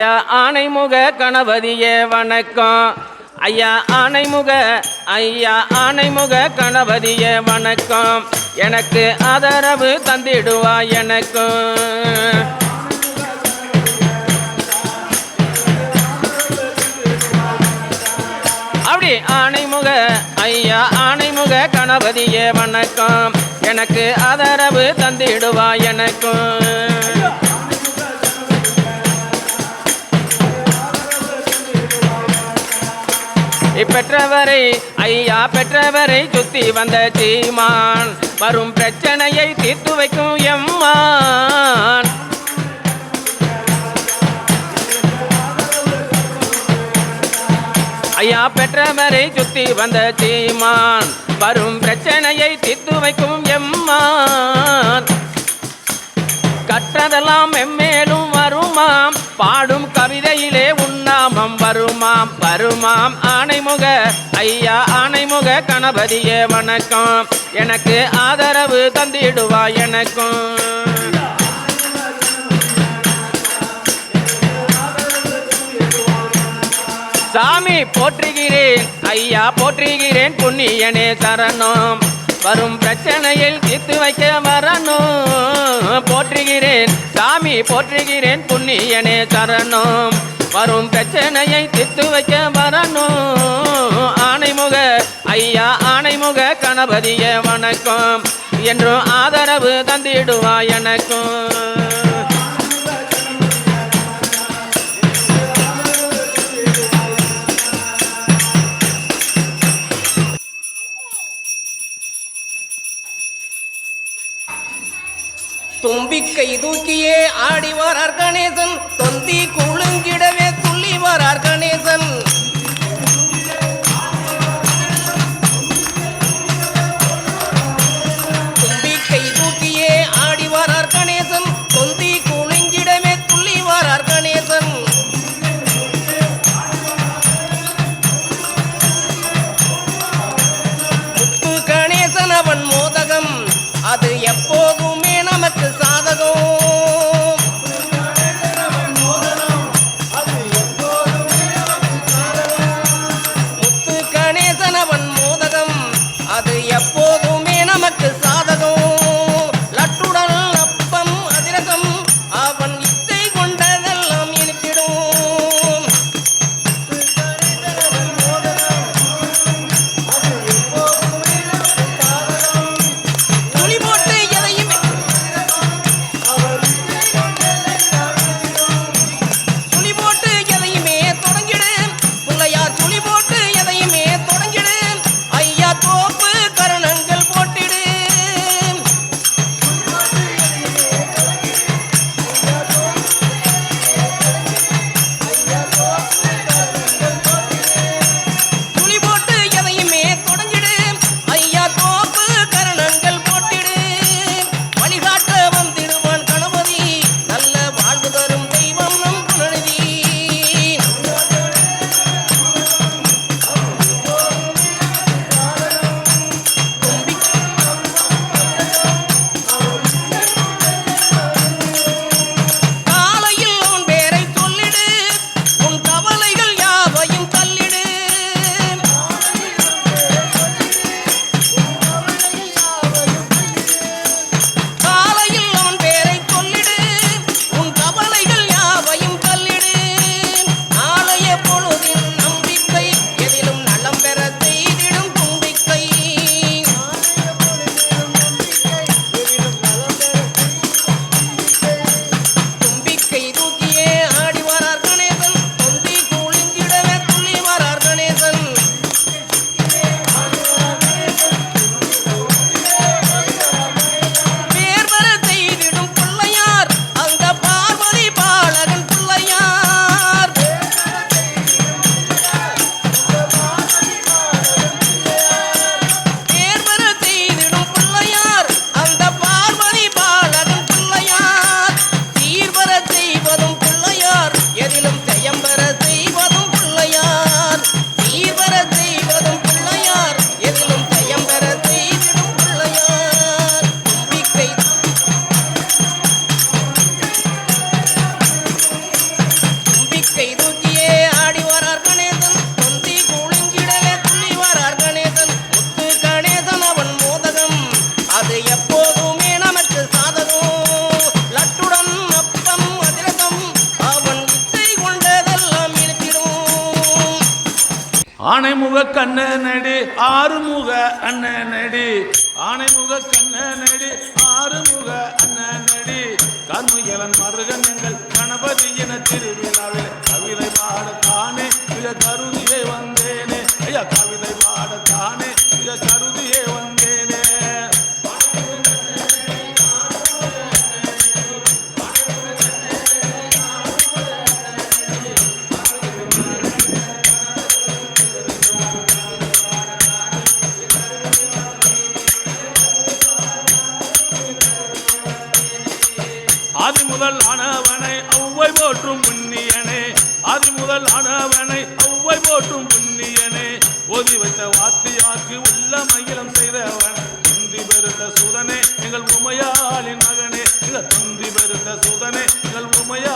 ஐயா ஆணைமுக கணபதியே வணக்கம். ஐயா ஆணைமுக கணபதியே வணக்கம். எனக்கு ஆதரவு தந்திடுவா எனக்கும். அப்படி ஐயா ஆணைமுக கணபதியே வணக்கம். எனக்கு ஆதரவு தந்திடுவா எனக்கும். பெற்றவரை சுத்தி வந்த சீமான் வரும் பிரச்சனையை தீர்த்து வைக்கும் எம்மான். ஐயா பெற்றவரை சுத்தி வந்த சீமான் வரும் பிரச்சனையை தீர்த்து வைக்கும் எம்மான். கற்றதெல்லாம் எம்மேலும் வருமாம், பாடும் கவிதையிலே உண்ணாமம் வருமாம். ஐயா ஆணைமுக கணபதியே வணக்கம். எனக்கு ஆதரவு தந்திடுவா எனக்கும். சாமி போற்றுகிறேன், ஐயா போற்றுகிறேன், புண்ணியனே சரணம். வரும் பிரச்சனையில் தீர்த்து வைக்க வரணும். போற்றுகிறேன் சாமி போற்றுகிறேன், புண்ணியனே சரணம். வரும் பிரச்சனையை தீர்த்து வைக்க வரணும். ஐயா ஆணைமுக கணபதியே வணக்கம். என்றும் ஆதரவு தந்திடுவா எனக்கும். தும்பிக்கை தூக்கியே ஆடி வரார் கணேசன், தொந்தி குழுங்கிடவே துள்ளி வரார் கணேசன். தும்பிக்கை தூக்கியே ஆடி வரார் கணேசன், தொந்தி குழுங்கிடவே துள்ளி வரார் கணேசன். முத்து கணேசன் அவன் மோதகம், அது எப்போதுமே நமக்கு சாதகம். கை தூக்கியே ஆடி வரார் கணேசன் தொந்தி குலுங்கிடவே துள்ளி வரார் கணேசன் முத்து கணேசன் அவன் மோதகம் அது எப்போதுமே நமக்கு சாதகம் லட்டுடன் அப்பம் அதிரசம் அவன் இச்சை கொண்டதெல்லாம் இழுத்திடும் ஆனைமுக கண்ணனடி ஆறுமுக அண்ணனடி ஆனைமுக கண்ணனடி ஆறுமுக அண்ணனடி கர்முயலன் மருகன் எங்கள் கணபதியின திருவிழாவில் கவிதை பாடத்தானே மிக கருதியே வந்தேனே ஐயா கவிதை பாடத்தானே மிக கருதியே வந்தேனே ஆதி முதல் ஆனவனை ஒவ்வை போற்றும் புண்ணியனே ஆதி முதல் ஆனவனை ஒவ்வை போற்றும் புண்ணியனே ஓதி வைத்த வாத்தியாக்கு உள்ள மகிழம் செய்தவன் துந்தி பெருத்த சுதனே எங்கள் உமையாளின் மகனே எங்கள் துந்தி பெருத்த சுதனே எங்கள் உமையா